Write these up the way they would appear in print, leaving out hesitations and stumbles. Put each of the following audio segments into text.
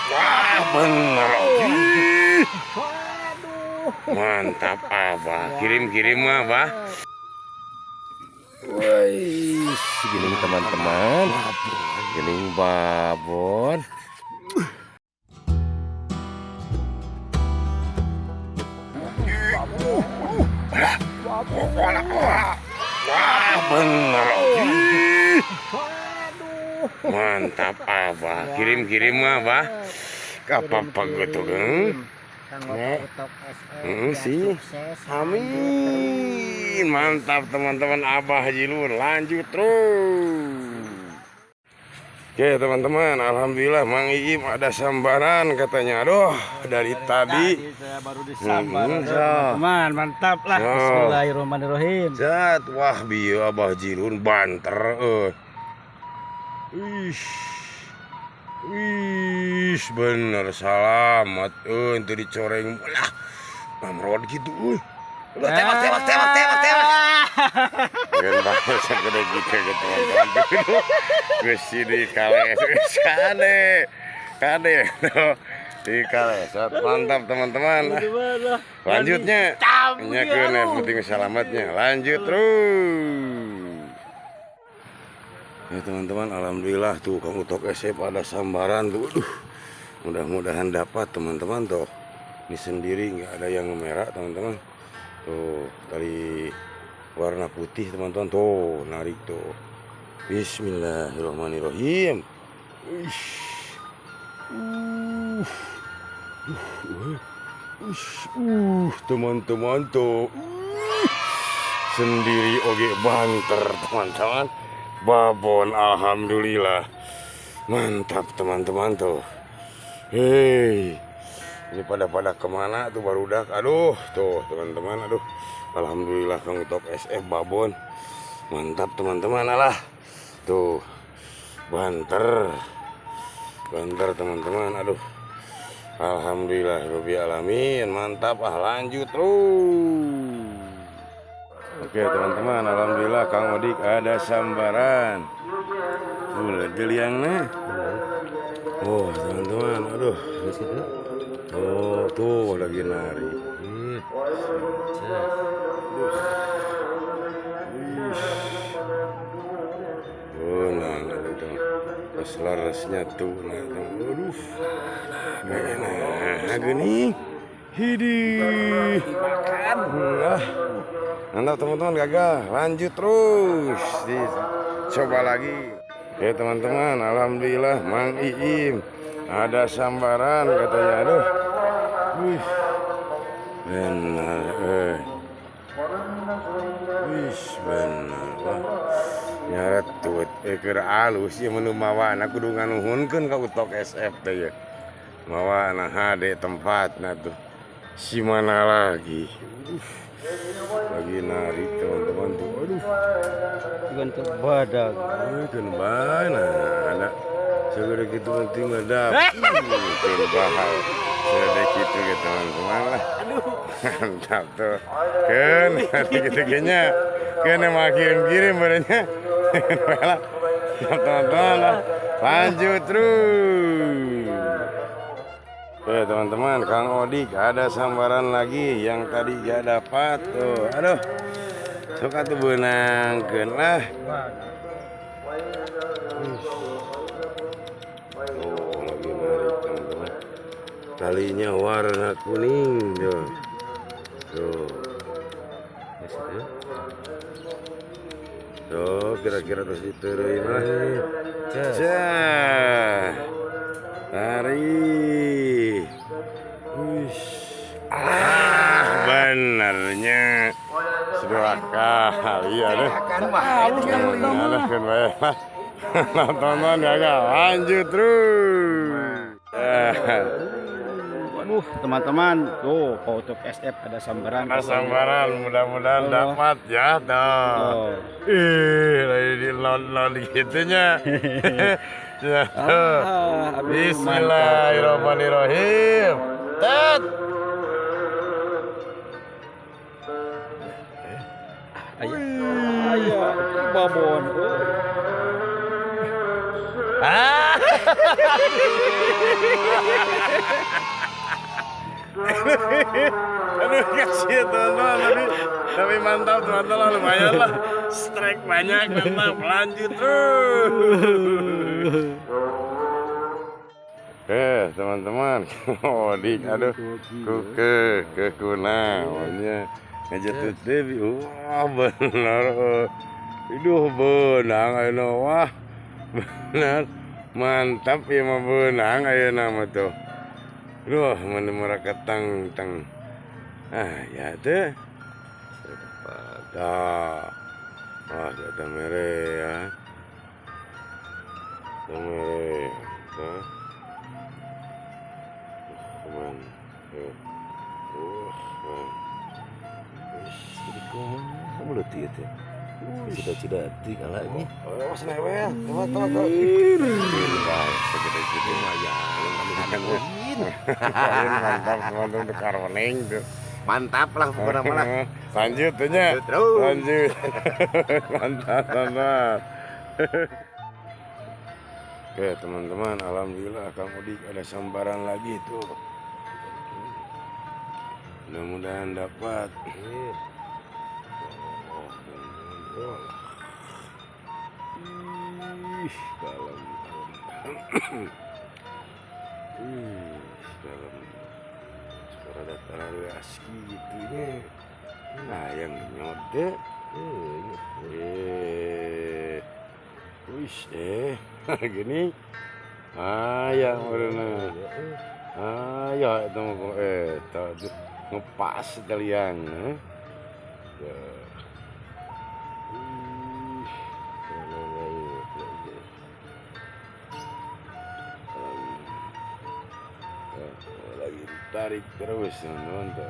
Wah, bener. Mantap, Abah. Kirim-kirim, Abah. Wih, gini teman-teman. Gini babon. Wah, bener. Mantap, Abah. Kirim-kirim, Abah. Apa-apa gitu, kan? Sih. Amin. Mantap, teman-teman. Abah Haji Lur. Lanjut terus. Oke, teman-teman. Alhamdulillah Mang Iim ada sambaran katanya. Aduh, dari tadi. Saya baru disambar. So. Teman, mantap lah. So. Bismillahirrahmanirrahim. Zat, wah bieu Abah Haji Lur banter. Wih, bener salamat. Itu dicoreng lah. Mamrod gitu. Udah tembak. Kan bahasa segede gitu teman-teman. Gue sini kales, kade. Di kalesat mantap teman-teman. Lanjutnya, nyakeun penting selamatnya. Lanjut terus. Ya teman-teman, alhamdulillah tuh kamu tok SF ada sambaran tuh. Mudah-mudahan dapat teman-teman tuh. Ini sendiri nggak ada yang merah teman-teman. Tuh tali warna putih teman-teman tuh narik tuh. Bismillahirrahmanirrahim. Teman-teman tuh. Sendiri oge banter teman-teman. Babon, alhamdulillah. Mantap teman-teman tuh. Hei, ini pada kemana tuh barudak? Aduh, tuh teman-teman, aduh. Alhamdulillah Kang Tok SF babon. Mantap teman-teman, alah. Tuh, banter teman-teman, aduh. Alhamdulillah Rabbil Alamin. Mantap, lanjut terus. Oke teman-teman, alhamdulillah Kang Odik ada sambaran. Geliangnya. Oh teman-teman, aduh. Oh tuh lagi nari. Oh nah, pas larasnya tuh, aduh. Nah, gini. Hidih. Makan. Mantap teman-teman, gagal. Lanjut terus. Coba lagi. Oke teman-teman, alhamdulillah Mang Iim ada sambaran katanya. Aduh. Wih. Benar. Wih, benar. Wah. Nyaret tuh keur alus ya menu mawana kudu nganuhunkeun ka Utok SF teh ya. Mawana hade tempatna tuh. Si mana lagi? Lagi narik teman-teman tuh. Aduh. Bukan ke badak. Kan mana ada segede gitu penting ada. Kan bahal. Segede gitu ya teman-teman lah. Mantap tuh. Kan gitu-gitunya. Kan emang kirim-kirim barunya. Teman-teman lah. Lanjut terus. Oke teman-teman, Kang Odik ada sambaran lagi yang tadi gak dapat tuh. Aduh, suka tuh benangkeun lah. Oh, lagi narik teman-teman. Talinya warna kuning tuh. Tuh. Tuh, kira-kira terus diteruin lah nih. Tarik. Benernya sebelah kali ya deh. Nonton gagal. Lanjut terus. Waduh, teman-teman, tuh Utok SF ada sambaran. Ada sambaran, mudah-mudahan dapat ya tuh. Lagi di gitunya. Bismillahirrahmanirrahim. Tet. Ayah, babon. Aduh kasih teman-teman tapi mantap teman-teman lumayan lah strike banyak mantap lanjut terus. Teman-teman Odik aduh ke kunaonnya ngejatuh Devi wah benar iduh benang ayeuna wah benar mantap ya mah benang ayeuna mah tuh. Duh, mana mereka tang. Ya teh. Pada. Wah, ada merah ya. Merah. Tuh. Man. Man. Kamu udah tiat ya? Cida-cida hati kalah ini. Oh, senewe ya. Teman. Segede-gede lumayan. Mantap teman-teman untuk karwoning tuh. Mantap lah pokoknya malah. Lanjut nya. Lanjut. Mantap. Oke teman-teman, alhamdulillah Kang Odik ada sambaran lagi tuh. Mudah-mudahan dapat. Dalam. Dalam suara dataran aski gitu ya. Nah yang nyode wis gini yang mana ya itu mau tadi ngepas kalian lagi ditarik terus teman-teman tuh.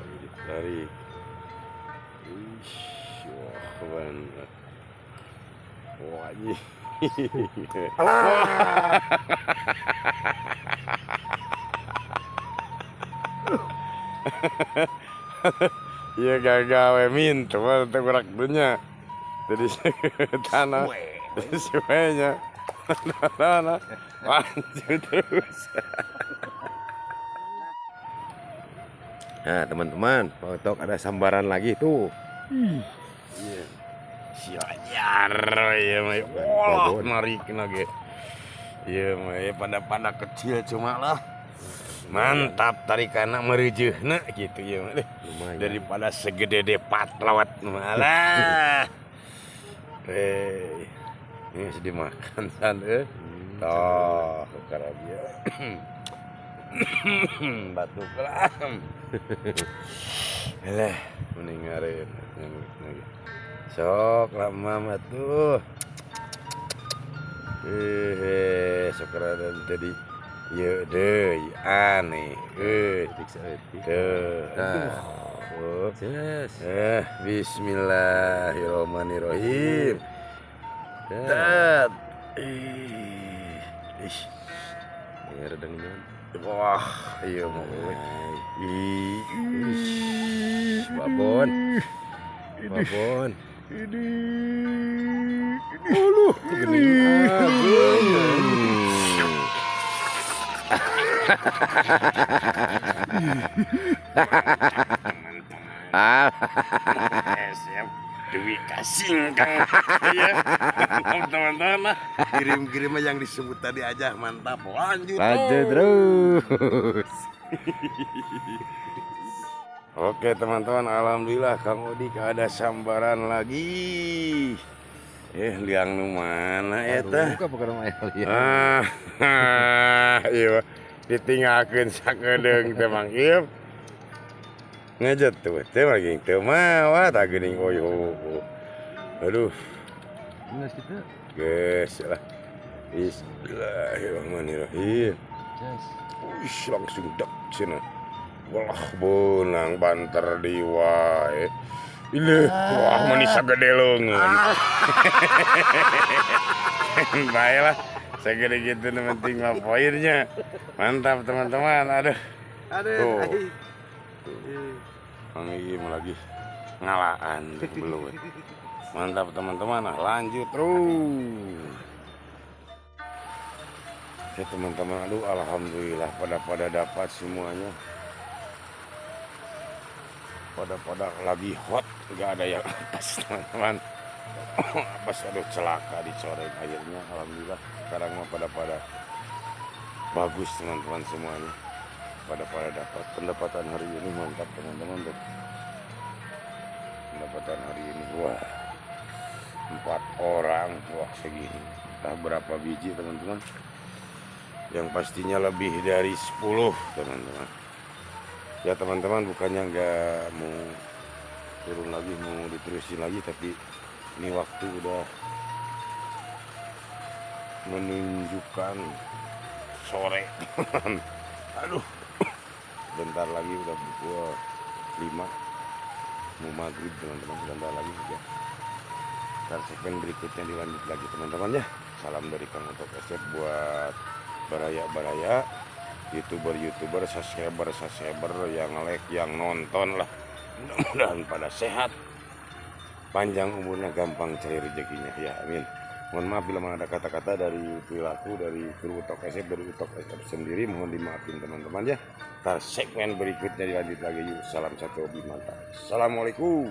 Lagi ditarik wah bener wah iya gagal minta mah gerak dunia dari tanah dari semuanya. Nah, lanjut terus. Nah teman-teman, Pak ada sambaran lagi tuh. Iya. Sianyar ya mah. Wah, narik lagi. Iya mah pada kecil cuma lah. Mantap tarikanna meureujeuna gitu ya mah. Daripada segede pat lawat malah. Ini sedih makan san toh karabia batuk kelam eleh meningareun sok lama tuh sok radan tadi ye deui aneh tuh bismillahirrahmanirrahim. Ya redangnya. Wah, iya mau. Babon. Uluh, siap. Dewi kasing Kang ya. Teman-teman kirim yang disebut tadi aja mantap lanjut terus. Oke teman-teman, alhamdulillah Kang Odik ada sambaran lagi. Liang nu mana eta? Iya ditinggalkeun sakedeung teh Mang Ieu. Ngejat tuh teh lagi teu mawa tak geuning oyo. Aduh. Geus lah. Bismillahirrahmanirrahim. Wih, langsung dak cenah. Walah benang banter di wae. Ileuh, wah meni sagede leungeun. Baiklah, segede gitu penting mah poinnya. Mantap teman-teman, aduh. Tuh. Mang Igi lagi ngalaan belum. Mantap teman-teman, nah lanjut terus. Oke teman-teman, aduh alhamdulillah pada dapat semuanya. Pada lagi hot, nggak ada yang pas teman-teman. Pas aduh celaka dicoreng akhirnya, alhamdulillah sekarang mah pada bagus teman-teman semuanya. Pada dapat pendapatan hari ini mantap teman-teman tuh. Pendapatan hari ini wah 4 orang wah segini. Entah berapa biji teman-teman. Yang pastinya lebih dari 10 teman-teman. Ya teman-teman, bukannya nggak mau turun lagi, mau diterusin lagi, tapi ini waktu udah menunjukkan sore. Aduh, bentar lagi udah pukul 5 mau maghrib teman-teman, bentar lagi udah. Ntar segmen berikutnya dilanjut lagi teman-teman ya. Salam dari Kang Utok SF buat baraya youtuber subscriber yang like, yang nonton lah. Mudah-mudahan pada sehat, panjang umurnya, gampang cari rezekinya ya, amin. Mohon maaf bila mana ada kata-kata dari perilaku dari kru Utok SF, dari Utok SF sendiri, mohon dimaafin teman-teman ya. Ntar segmen berikutnya dilanjut lagi yuk. Salam satu hobi mantap. Assalamualaikum.